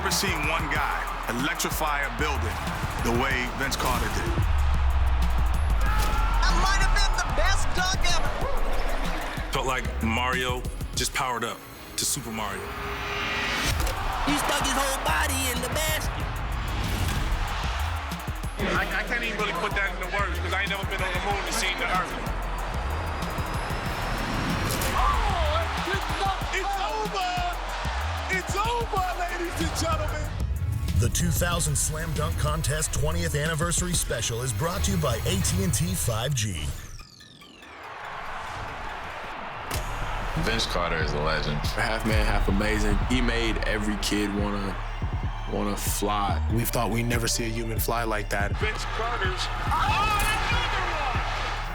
never seen one guy electrify a building the way Vince Carter did. That might have been the best dunk ever. Felt like Mario just powered up to Super Mario. He stuck his whole body in the basket. I can't even really put that into words because I ain't never been on the moon and seen the earth. It's over, ladies and gentlemen. The 2000 Slam Dunk Contest 20th Anniversary Special is brought to you by AT&T 5G. Vince Carter is a legend. Half man, half amazing. He made every kid wanna fly. We thought we'd never see a human fly like that. Vince Carter's.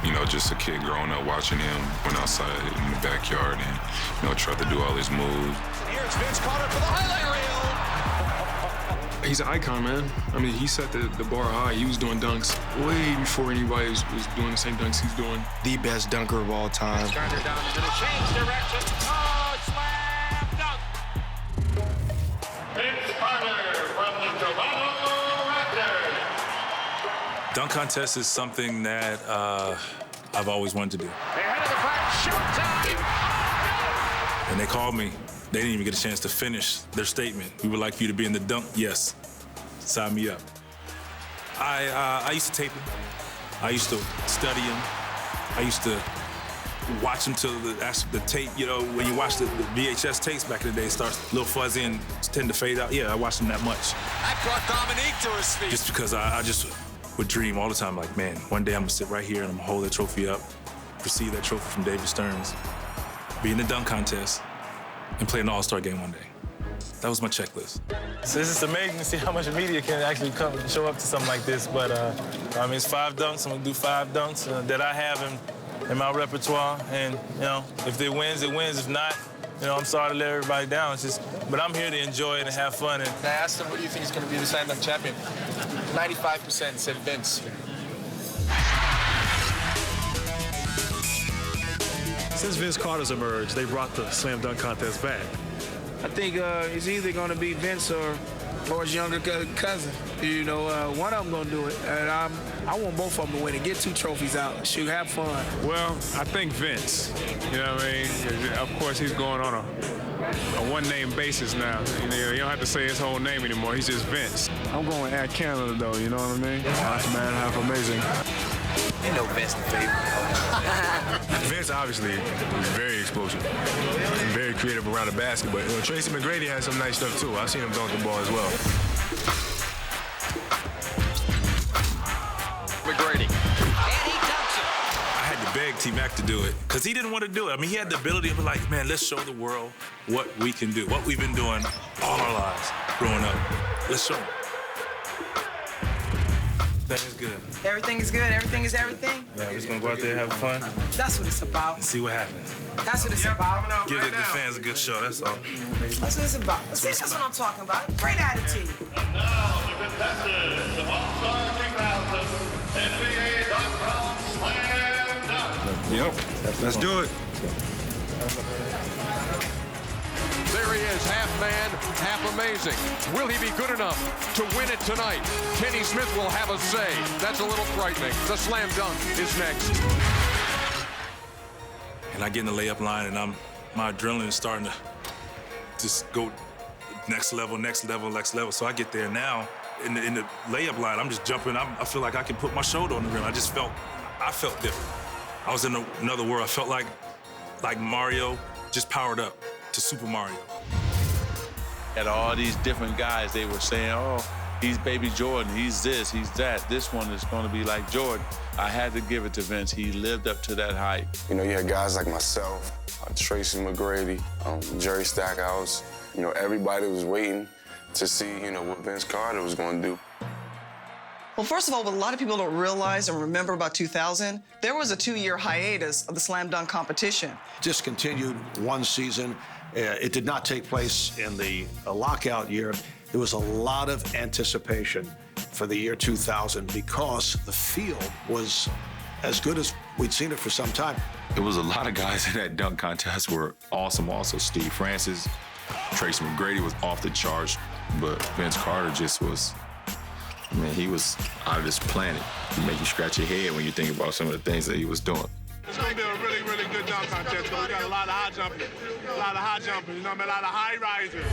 You know, just a kid growing up watching him, went outside in the backyard and, tried to do all his moves. Here's Vince Carter for the highlight reel. He's an icon, man. I mean, he set the bar high. He was doing dunks way before anybody was doing the same dunks he's doing. The best dunker of all time. Carter down to the change direction. Oh, slam dunk. Vince Carter from the Toronto Raptors. Dunk contest is something that I've always wanted to do. Ahead of the clock, showtime. And they called me. They didn't even get a chance to finish their statement. We would like for you to be in the dunk. Yes, sign me up. I used to tape him. I used to study him. I used to watch him till the tape, when you watch the VHS tapes back in the day, it starts a little fuzzy and tend to fade out. Yeah, I watched him that much. That brought Dominique to his feet. Just because I just would dream all the time, like, man, one day I'm gonna sit right here and I'm gonna hold that trophy up, receive that trophy from David Stearns, be in the dunk contest, and play an all-star game one day. That was my checklist. So this is amazing to see how much media can actually come and show up to something like this. But it's 5 dunks. I'm gonna do 5 dunks that I have in my repertoire. And if it wins, it wins. If not, I'm sorry to let everybody down. But I'm here to enjoy it and have fun. And I asked him, who do you think is going to be the slam dunk champion? 95% said Vince. Since Vince Carter's emerged, they brought the slam dunk contest back. I think it's either gonna be Vince or his younger cousin. One of them gonna do it, and I want both of them to win and get 2 trophies out. Shoot, have fun. Well, I think Vince. You know what I mean? Of course, he's going on a one-name basis now. You don't have to say his whole name anymore. He's just Vince. I'm going at Canada, though, you know what I mean? Half man, half amazing. Ain't no Vince the favorite. Vince obviously was very explosive and very creative around the basket, but Tracy McGrady had some nice stuff too. I've seen him dunk the ball as well. McGrady. And he dunks it. I had to beg T-Mac to do it because he didn't want to do it. I mean, he had the ability to be like, man, let's show the world what we can do, what we've been doing all our lives growing up. Let's show them. That is good. Everything is good. Everything is everything. Yeah, we're just gonna go out there, have fun, That's what it's about. and see what happens. That's what it's about. Give the fans a good show, that's all. That's what it's about. See, that's what I'm talking about. Great attitude. And now the contestants of All-Star 2000 NBA.com Slam Dunk. Yep, let's do it. There he is, half man, half amazing. Will he be good enough to win it tonight? Kenny Smith will have a say. That's a little frightening. The slam dunk is next. And I get in the layup line, and my adrenaline is starting to just go next level, next level, next level. So I get there now, in the layup line, I'm just jumping. I feel like I can put my shoulder on the rim. I felt different. I was in another world. I felt like Mario just powered up to Super Mario. At all these different guys, they were saying, oh, he's baby Jordan, he's this, he's that. This one is going to be like Jordan. I had to give it to Vince. He lived up to that hype. You had guys like myself, Tracy McGrady, Jerry Stackhouse. Everybody was waiting to see, what Vince Carter was going to do. Well, first of all, what a lot of people don't realize and remember about 2000, there was a 2-year hiatus of the slam dunk competition. Discontinued one season. It did not take place in the lockout year. There was a lot of anticipation for the year 2000 because the field was as good as we'd seen it for some time. There was a lot of guys in that dunk contest were awesome also. Steve Francis, Tracy McGrady was off the charts. But Vince Carter just was, I mean, he was out of this planet. He make you scratch your head when you think about some of the things that he was doing. It's going to be a really, really good dunk contest. We got a lot of high jumpers, you know what I mean, a lot of high risers.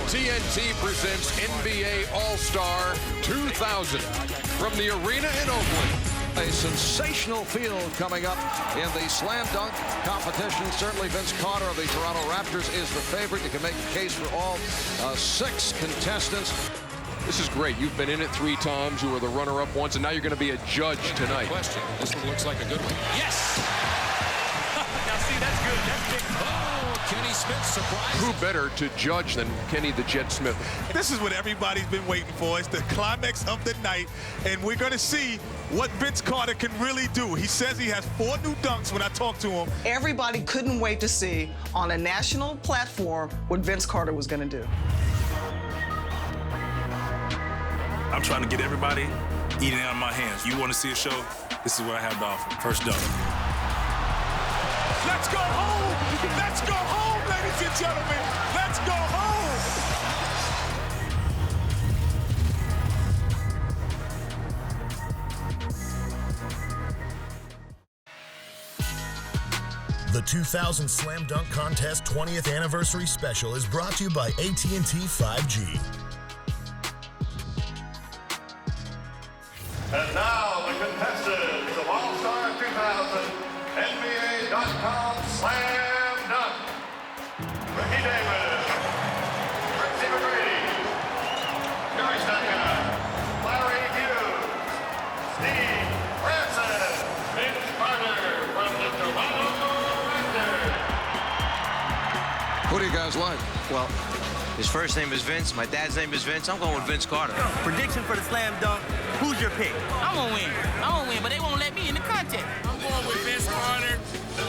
TNT presents NBA All-Star 2000 from the arena in Oakland. A sensational field coming up in the slam dunk competition. Certainly Vince Carter of the Toronto Raptors is the favorite. You can make a case for all 6 contestants. This is great. You've been in it 3 times. You were the runner-up once, and now you're going to be a judge tonight. Question. This one looks like a good one. Yes! Now see, that's good. That's big. Oh, Kenny Smith surprised. Who better to judge than Kenny the Jet Smith? This is what everybody's been waiting for. It's the climax of the night, and we're going to see what Vince Carter can really do. He says he has 4 new dunks when I talk to him. Everybody couldn't wait to see on a national platform what Vince Carter was going to do. I'm trying to get everybody eating out of my hands. You want to see a show? This is what I have to offer. First dunk. Let's go home! Let's go home, ladies and gentlemen! Let's go home! The 2000 Slam Dunk Contest 20th Anniversary Special is brought to you by AT&T 5G. And now the contestants of All-Star 2000 NBA.com Slam Dunk. Ricky Davis, Richie McGrady, Jerry Stacker, Larry Hughes, Steve Francis, Vince Carter from the Toronto Raptors. Who do you guys like? Well, his first name is Vince. My dad's name is Vince. I'm going with Vince Carter. Prediction for the slam dunk. Who's your pick? I'm gonna win. I'm gonna win, but they won't let me in the contest. I'm going with Vince Carter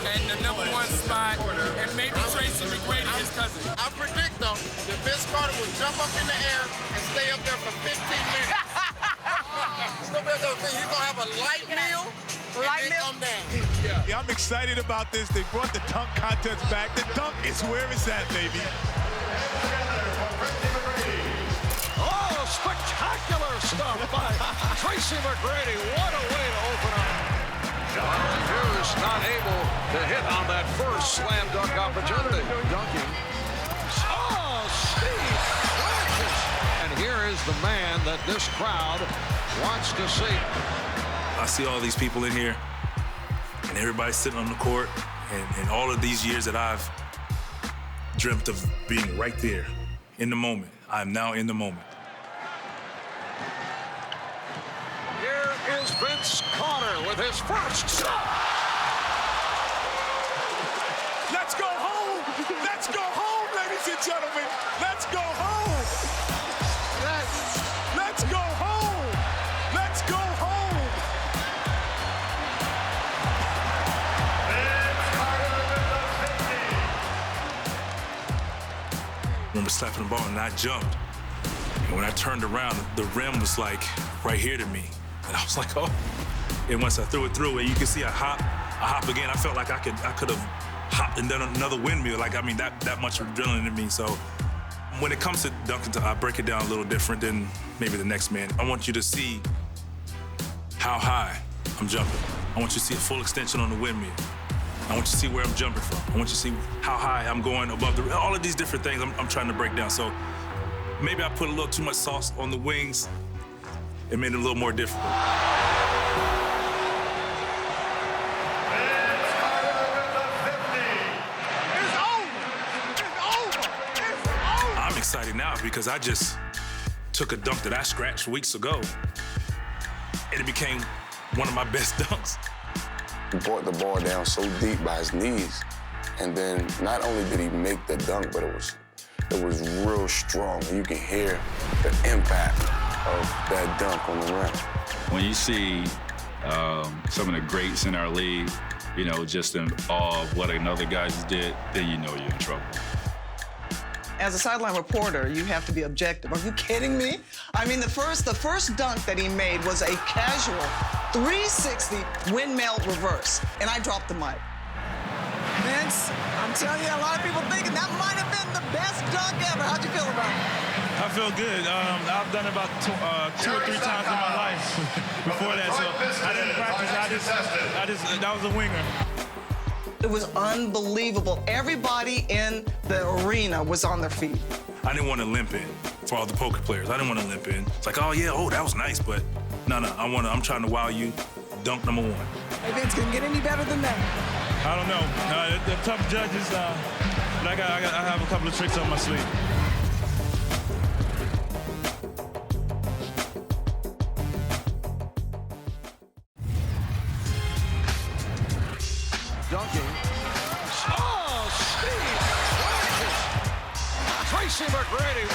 and the #1 spot, and maybe Tracy McGrady, his cousin. I predict, though, that Vince Carter will jump up in the air and stay up there for 15 minutes. He's gonna have a light meal. Light meal? Come down. Yeah, I'm excited about this. They brought the dunk contest back. The dunk is where it's at, baby. Oh, spectacular stuff by Tracy McGrady. What a way to open up. John Hughes not able to hit on that first slam dunk opportunity. Dunking. Oh, Steve Francis. And here is the man that this crowd wants to see. I see all these people in here, and everybody's sitting on the court, and all of these years that I've dreamt of being right there in the moment. I'm now in the moment. Here is Vince Carter with his first shot. Let's go home! Let's go home, ladies and gentlemen! Let's go home! Let's go home! Let's go home! I remember slapping the ball and I jumped. And when I turned around, the rim was like right here to me. And I was like, oh. And once I threw it through, and you can see I hop again. I felt like I could have hopped and done another windmill. Like, I mean, that much adrenaline in me. So when it comes to dunking, I break it down a little different than maybe the next man. I want you to see how high I'm jumping. I want you to see a full extension on the windmill. I want you to see where I'm jumping from. I want you to see how high I'm going above the rim. All of these different things I'm trying to break down. So maybe I put a little too much sauce on the wings. It made it a little more difficult. I'm excited now because I just took a dunk that I scratched weeks ago, and it became one of my best dunks. He brought the ball down so deep by his knees, and then not only did he make the dunk, but it was real strong. You can hear the impact of that dunk on the rim. When you see some of the greats in our league, you know, just in awe of what another guy just did, then you know you're in trouble. As a sideline reporter, you have to be objective. Are you kidding me? I mean, the first dunk that he made was a casual 360 windmill reverse, and I dropped the mic. Vince, I'm telling you, a lot of people thinking that might have been the best dunk ever. How'd you feel about it? I feel good. I've done it about 2 or 3 times in my life before that, so I didn't practice. That was a winger. It was unbelievable. Everybody in the arena was on their feet. I didn't want to limp in for all the poker players. I didn't want to limp in. It's like, oh yeah, that was nice, but no, I'm trying to wow you. Dunk number 1. Hey Vince, can it get any better than that? I don't know. The tough judges, but I have a couple of tricks on my sleeve. Dunking. Oh, Steve flashes. Tracy McGrady.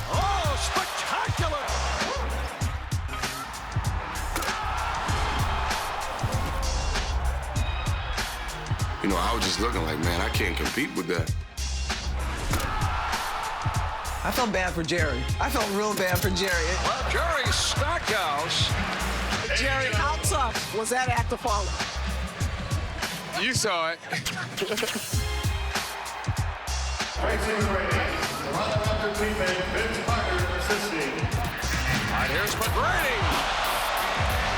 Oh, spectacular. You know, I was just looking like, man, I can't compete with that. I felt bad for Jerry. I felt real bad for Jerry. Well, Jerry Stackhouse. Jerry, how tough was that act to follow? You saw it. Right, here's McGrady.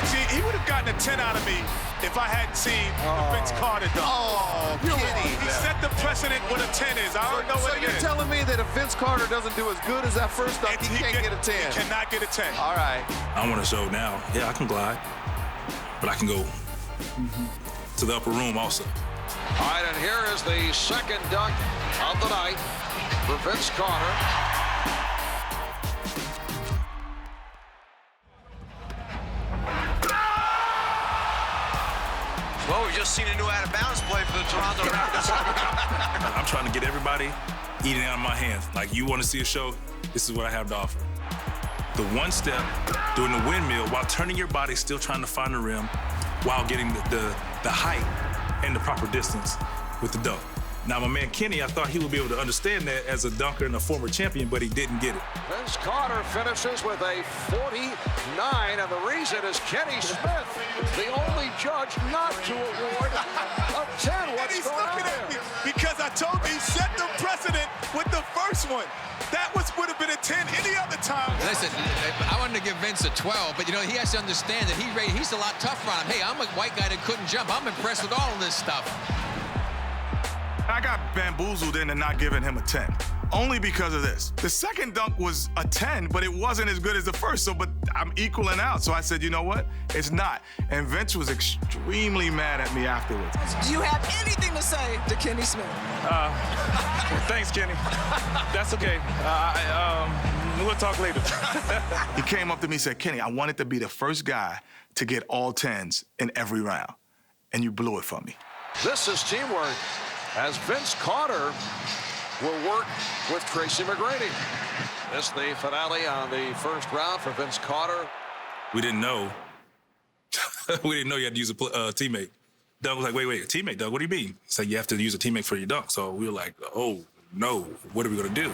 See, he would have gotten a 10 out of me if I hadn't seen Vince Carter dunk. Oh, Kenny. He set the precedent what a 10 is. I don't know what it is. So you're telling me that if Vince Carter doesn't do as good as that first dunk, he can't get a 10? He cannot get a 10. All right. I want to show now. Yeah, I can glide, but I can go to the upper room also. All right, and here is the second dunk of the night for Vince Carter. Well, we've just seen a new out-of-bounds play for the Toronto Raptors. I'm trying to get everybody eating out of my hands. Like, you want to see a show? This is what I have to offer. The one step, doing the windmill while turning your body, still trying to find the rim, while getting the height and the proper distance with the dunk. Now, my man Kenny, I thought he would be able to understand that as a dunker and a former champion, but he didn't get it. Vince Carter finishes with a 49, and the reason is Kenny Smith, the only judge not to award a 10. What's going on at me because I told you he set the precedent with the first one. That would have been a 10 any other time. Listen, I wanted to give Vince a 12, but, you know, he has to understand that he's a lot tougher on him. Hey, I'm a white guy that couldn't jump. I'm impressed with all of this stuff. I got bamboozled into not giving him a 10, only because of this. The second dunk was a 10, but it wasn't as good as the first, but I'm equaling out. So I said, you know what? It's not. And Vince was extremely mad at me afterwards. Do you have anything to say to Kenny Smith? Thanks, Kenny. That's okay. We'll talk later. He came up to me and said, Kenny, I wanted to be the first guy to get all 10s in every round, and you blew it for me. This is teamwork, as Vince Carter will work with Tracy McGrady. This is the finale on the first round for Vince Carter. We didn't know. We didn't know you had to use a teammate. Doug was like, wait, a teammate, Doug, what do you mean? He said, you have to use a teammate for your dunk. So we were like, oh, no, what are we going to do?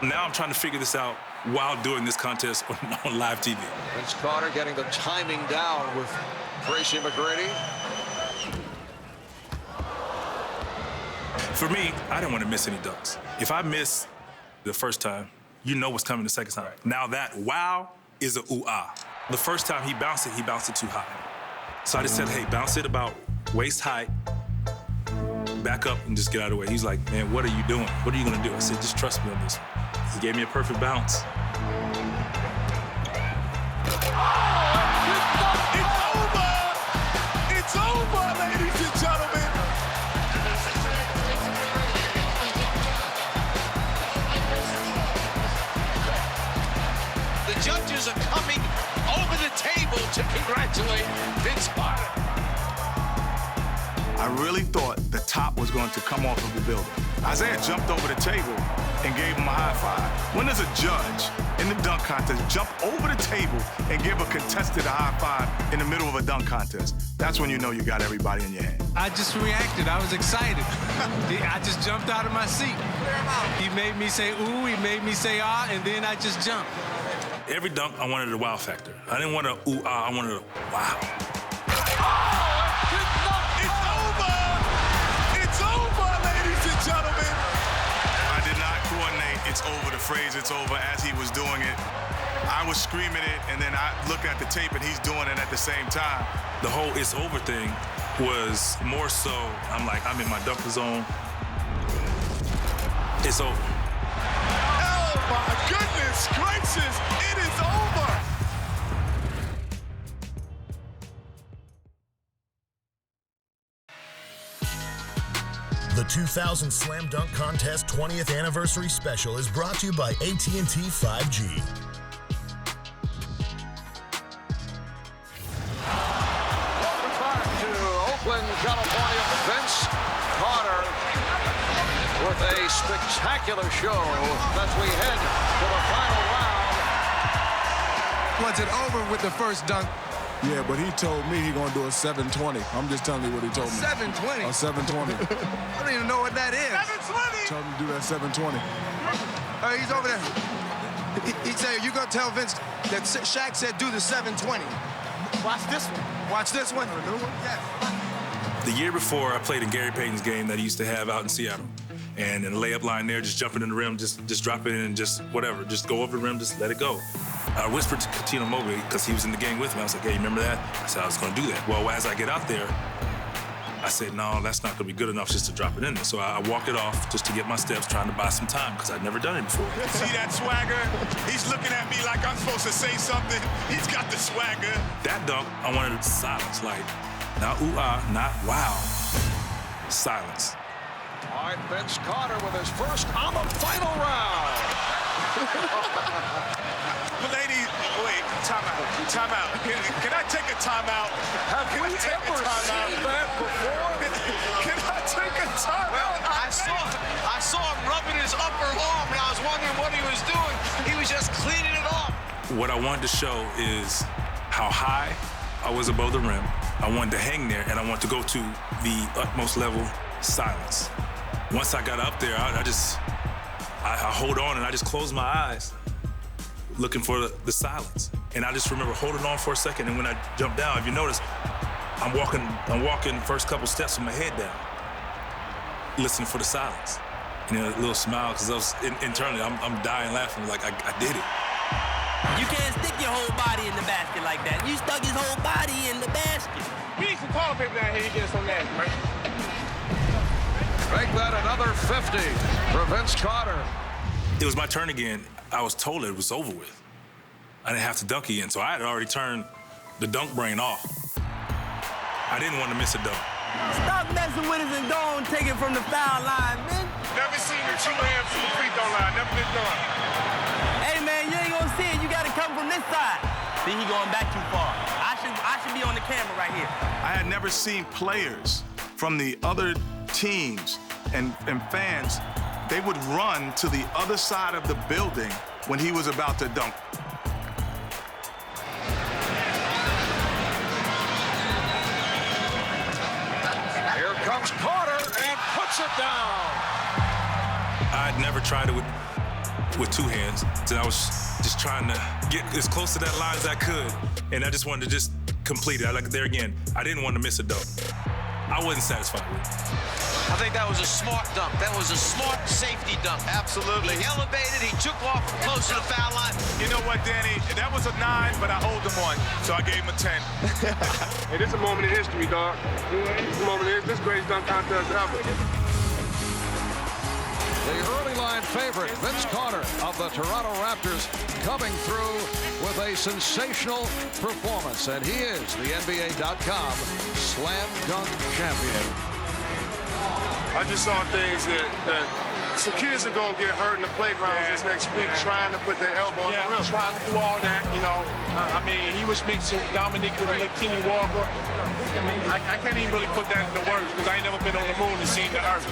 Now I'm trying to figure this out while doing this contest on live TV. Vince Carter getting the timing down with Tracy McGrady. For me, I didn't want to miss any dunks. If I miss the first time, you know what's coming the second time. Now that wow is a ooh-ah. The first time he bounced it too high. So I just said, hey, bounce it about waist height, back up and just get out of the way. He's like, man, what are you doing? What are you gonna do? I said, just trust me on this one. He gave me a perfect bounce. It's over, ladies and gentlemen. The judges are coming over the table to congratulate Vince Carter. I really thought the top was going to come off of the building. Isaiah jumped over the table and gave him a high five. When does a judge in the dunk contest jump over the table and give a contestant a high five in the middle of a dunk contest? That's when you know you got everybody in your hand. I just reacted. I was excited. I just jumped out of my seat. He made me say ooh, he made me say ah, and then I just jumped. Every dunk, I wanted a wow factor. I didn't want a ooh-ah, I wanted a wow. Oh, it's over, the phrase "it's over" as he was doing it. I was screaming it, and then I look at the tape, and he's doing it at the same time. The whole "it's over" thing was more so, I'm like, I'm in my dunker zone. It's over. Oh, my goodness gracious, it is over. The 2000 Slam Dunk Contest 20th Anniversary Special is brought to you by AT&T 5G. Welcome back to Oakland, California. Vince Carter with a spectacular show as we head to the final round. Was it over with the first dunk? Yeah, but he told me he's gonna do a 720. I'm just telling you what he told me. 720? A 720. I don't even know what that is. 720! Told him to do that 720. He's over there. He said, you gonna tell Vince that Shaq said do the 720. Watch this one. Watch this one. Yes. The year before, I played in Gary Payton's game that he used to have out in Seattle. And in the layup line there, just jumping in the rim, just drop it in and just whatever. Just go over the rim, just let it go. I whispered to Cuttino Mobley, because he was in the game with me. I was like, hey, you remember that? I said I was going to do that. Well, as I get out there, I said, no, that's not going to be good enough just to drop it in there. So I walk it off just to get my steps, trying to buy some time, because I'd never done it before. See that swagger? He's looking at me like I'm supposed to say something. He's got the swagger. That dunk, I wanted silence, like, not ooh-ah, not wow. Silence. All right, Vince Carter with his first on the final round. Ladies, wait, timeout. Can I take a timeout? Have we ever seen that before? Can I take a timeout? I saw him rubbing his upper arm, and I was wondering what he was doing. He was just cleaning it off. What I wanted to show is how high I was above the rim. I wanted to hang there, and I wanted to go to the utmost level, silence. Once I got up there, I hold on and I just closed my eyes, looking for the silence. And I just remember holding on for a second, and when I jumped down, if you notice, I'm walking the first couple steps with my head down, listening for the silence. And a little smile, because I was internally, I'm dying laughing, like I did it. You can't stick your whole body in the basket like that. You stuck his whole body in the basket. We need some tall people down here. You get some that, right? Make that another 50 for Vince Carter. It was my turn again. I was told it was over with. I didn't have to dunk again, so I had already turned the dunk brain off. I didn't want to miss a dunk. Stop messing with us and go on take it from the foul line, man. Never seen the 2 hands from the free throw line. Never been done. Hey, man, you ain't gonna see it. You gotta come from this side. See, he going back too far. I should be on the camera right here. I had never seen players from the other teams and fans, they would run to the other side of the building when he was about to dunk. Here comes Carter and puts it down. I'd never tried it with two hands, so I was just trying to get as close to that line as I could, and I just wanted to just complete it. Like there again, I didn't want to miss a dunk. I wasn't satisfied with it. I think that was a smart dunk. That was a smart safety dunk. Absolutely. He elevated, he took off close to the foul line. You know what, Danny? That was a 9, but I owed him 1, so I gave him a 10. Hey, this is a moment in history, dog. This is a moment in history. This is the greatest dunk contest ever. The early line favorite, Vince Carter of the Toronto Raptors, coming through with a sensational performance. And he is the NBA.com Slam Dunk Champion. I just saw things that some kids are going to get hurt in the playgrounds this next week trying to put their elbow on the rim. Trying to do all that, you know. I mean, he was mixing Dominique with Kenny Walker. I can't even really put that into words because I ain't never been on the moon and seen the earth.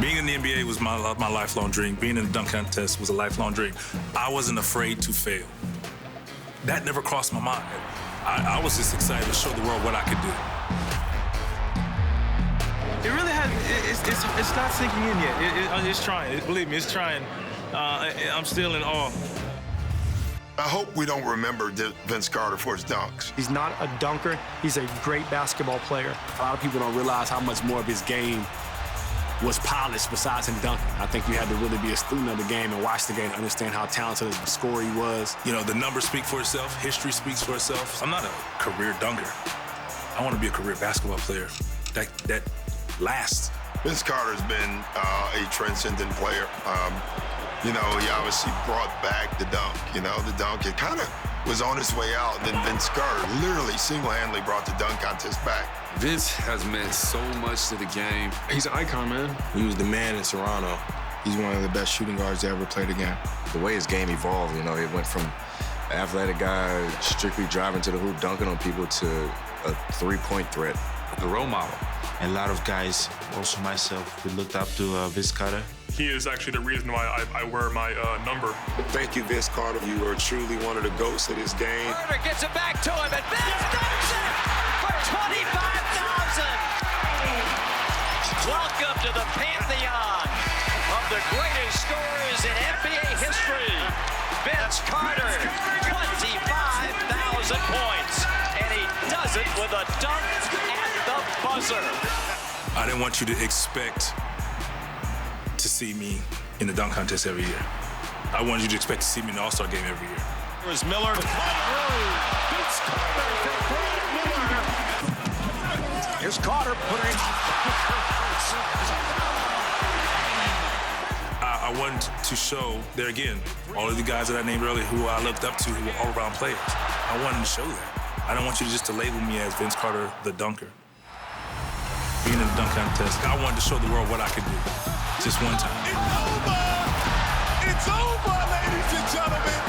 Being in the NBA was my lifelong dream. Being in the dunk contest was a lifelong dream. I wasn't afraid to fail. That never crossed my mind. I was just excited to show the world what I could do. It really hasn't, it's not sinking in yet. It's trying, believe me, it's trying. I'm still in awe. I hope we don't remember Vince Carter for his dunks. He's not a dunker, he's a great basketball player. A lot of people don't realize how much more of his game was polished besides him dunking. I think you had to really be a student of the game and watch the game to understand how talented of a scorer he was. You know, the numbers speak for itself. History speaks for itself. I'm not a career dunker. I want to be a career basketball player that lasts. Vince Carter's been a transcendent player. You know, he obviously brought back the dunk. You know, the dunk, it kind of was on its way out. And then Vince Carter literally single-handedly brought the dunk contest back. Vince has meant so much to the game. He's an icon, man. He was the man in Toronto. He's one of the best shooting guards to ever play the game. The way his game evolved, you know, it went from an athletic guy strictly driving to the hoop, dunking on people, to a three-point threat. The role model. A lot of guys, also myself, we looked up to Vince Carter. He is actually the reason why I wear my number. Thank you, Vince Carter. You are truly one of the GOATs of this game. Carter gets it back to him, and Vince dunks it for 25,000. Welcome to the pantheon of the greatest scorers in NBA history. Vince Carter, 25,000 points, and he does it with a dunk at the buzzer. I didn't want you to expect to see me in the dunk contest every year. I wanted you to expect to see me in the All-Star game every year. Here's Miller. Here's Carter putting. I wanted to show there again, all of the guys that I named earlier who I looked up to, who were all-around players. I wanted to show that. I don't want you just to label me as Vince Carter, the dunker. Being in the dunk contest, I wanted to show the world what I could do. Just one time. It's over! It's over, ladies and gentlemen!